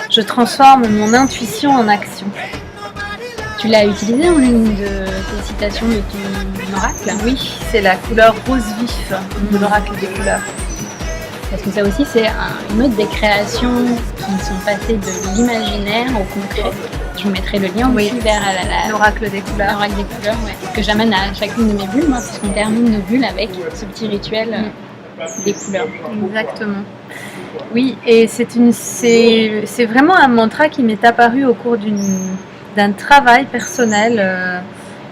Je transforme mon intuition en action. Tu l'as utilisé en une de tes citations de ton oracle? Oui, c'est la couleur rose vif de l'oracle des couleurs. Parce que ça aussi, c'est une autre des créations qui sont passées de l'imaginaire au concret. Je vous mettrai le lien aussi vers l'oracle des couleurs. L'oracle des couleurs, que j'amène à chacune de mes bulles, moi, puisqu'on termine nos bulles avec ce petit rituel des couleurs. Exactement. Oui, et c'est vraiment un mantra qui m'est apparu au cours d'un travail personnel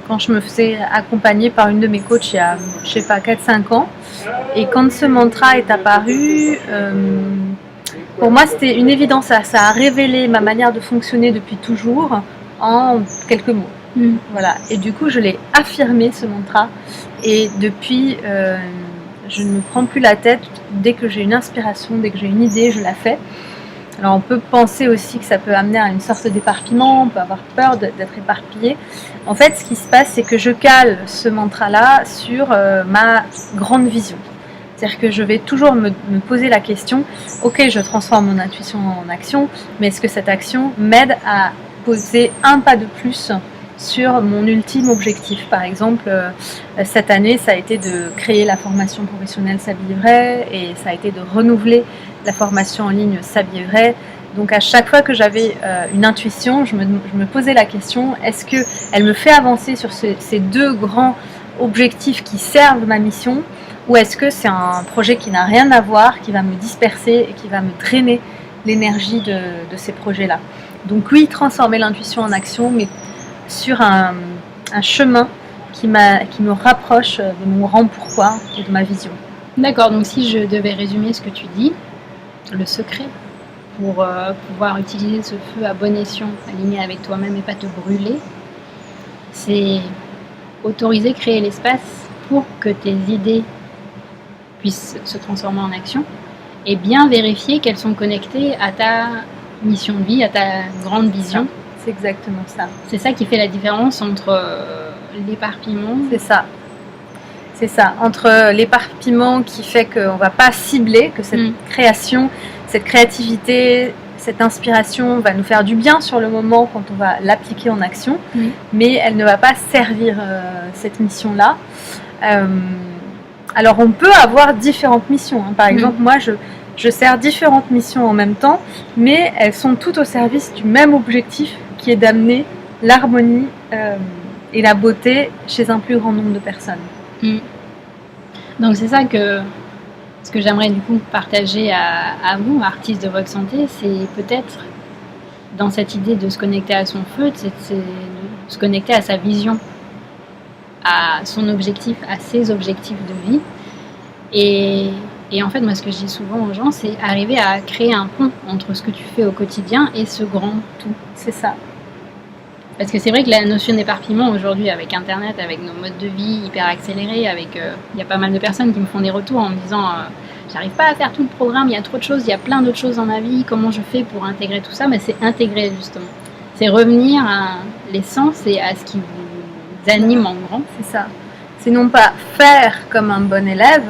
quand je me faisais accompagner par une de mes coachs il y a, je sais pas, 4-5 ans. Et quand ce mantra est apparu, pour moi c'était une évidence. Ça a révélé ma manière de fonctionner depuis toujours en quelques mots. Voilà. Et du coup je l'ai affirmé, ce mantra, et depuis je ne me prends plus la tête. Dès que j'ai une inspiration, dès que j'ai une idée, je la fais. Alors on peut penser aussi que ça peut amener à une sorte d'éparpillement, on peut avoir peur d'être éparpillé. En fait, ce qui se passe, c'est que je cale ce mantra-là sur ma grande vision. C'est-à-dire que je vais toujours me poser la question, ok, je transforme mon intuition en action, mais est-ce que cette action m'aide à poser un pas de plus sur mon ultime objectif? Par exemple, cette année, ça a été de créer la formation professionnelle S'habiller vrai, et ça a été de renouveler la formation en ligne S'habiller vrai. Donc à chaque fois que j'avais une intuition, je me posais la question, est-ce qu'elle me fait avancer sur ces deux grands objectifs qui servent ma mission, ou est-ce que c'est un projet qui n'a rien à voir, qui va me disperser et qui va me drainer l'énergie de ces projets-là? Donc oui, transformer l'intuition en action, mais sur un chemin qui me rapproche de mon grand pourquoi et de ma vision. D'accord, donc si je devais résumer ce que tu dis, le secret pour pouvoir utiliser ce feu à bon escient, aligné avec toi-même et pas te brûler, c'est autoriser, créer l'espace pour que tes idées puissent se transformer en action, et bien vérifier qu'elles sont connectées à ta mission de vie, à ta grande vision. C'est exactement ça. C'est ça qui fait la différence entre l'éparpillement. C'est ça. C'est ça. Entre l'éparpillement qui fait qu'on ne va pas cibler, que cette création, cette créativité, cette inspiration va nous faire du bien sur le moment quand on va l'appliquer en action, mais elle ne va pas servir cette mission-là. Alors on peut avoir différentes missions. Par exemple, moi je sers différentes missions en même temps, mais elles sont toutes au service du même objectif, qui est d'amener l'harmonie et la beauté chez un plus grand nombre de personnes. Donc c'est ça ce que j'aimerais du coup partager à vous, artistes de votre santé, c'est peut-être dans cette idée de se connecter à son feu, c'est de se connecter à sa vision, à son objectif, à ses objectifs de vie. Et en fait, moi, ce que je dis souvent aux gens, c'est arriver à créer un pont entre ce que tu fais au quotidien et ce grand tout. C'est ça. Parce que c'est vrai que la notion d'éparpillement aujourd'hui, avec Internet, avec nos modes de vie hyper accélérés, il y a pas mal de personnes qui me font des retours en me disant j'arrive pas à faire tout le programme, il y a trop de choses, il y a plein d'autres choses dans ma vie, comment je fais pour intégrer tout ça? Mais c'est intégrer justement. C'est revenir à l'essence et à ce qui vous anime en grand. C'est ça. C'est non pas faire comme un bon élève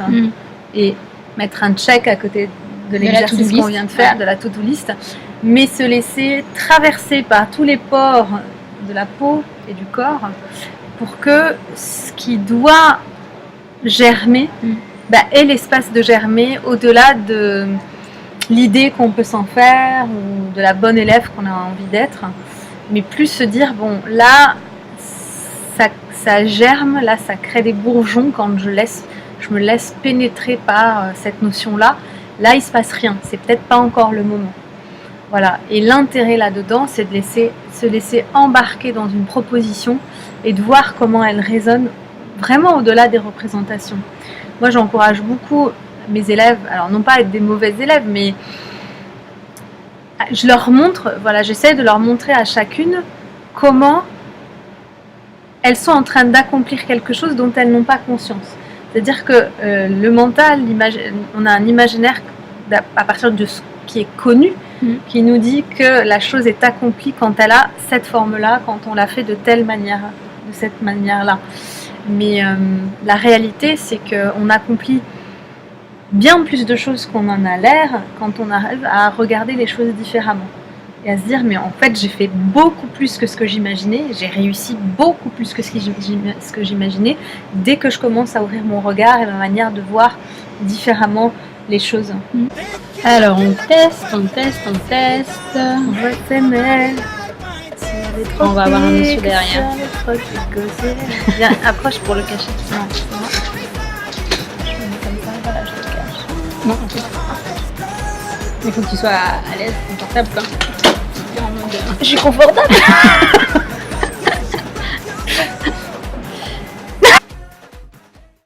et mettre un check à côté de l'exercice qu'on vient de faire, de la to-do list, mais se laisser traverser par tous les pores de la peau et du corps pour que ce qui doit germer ait l'espace de germer au-delà de l'idée qu'on peut s'en faire ou de la bonne élève qu'on a envie d'être, mais plus se dire bon là ça germe, là ça crée des bourgeons quand je me laisse pénétrer par cette notion-là. Là il se passe rien, c'est peut-être pas encore le moment. Voilà. Et l'intérêt là-dedans, c'est de se laisser embarquer dans une proposition et de voir comment elle résonne vraiment au-delà des représentations. Moi, j'encourage beaucoup mes élèves, alors non pas à être des mauvais élèves, mais je leur montre, voilà, j'essaie de leur montrer à chacune comment elles sont en train d'accomplir quelque chose dont elles n'ont pas conscience. C'est-à-dire que le mental, on a un imaginaire à partir de ce qui est connu, qui nous dit que la chose est accomplie quand elle a cette forme-là, quand on l'a fait de telle manière, de cette manière-là. Mais la réalité, c'est qu'on accomplit bien plus de choses qu'on en a l'air quand on arrive à regarder les choses différemment. et à se dire mais en fait j'ai fait beaucoup plus que ce que j'imaginais, j'ai réussi beaucoup plus que ce que j'imaginais dès que je commence à ouvrir mon regard et ma manière de voir différemment les choses. Alors on teste. On va s'aimer. On va avoir un monsieur derrière. Viens, approche pour le cacher. Non, non. Je me mets comme ça, voilà, je te cache. Non, ok. Il faut que tu sois à l'aise, confortable quoi. Je suis confortable.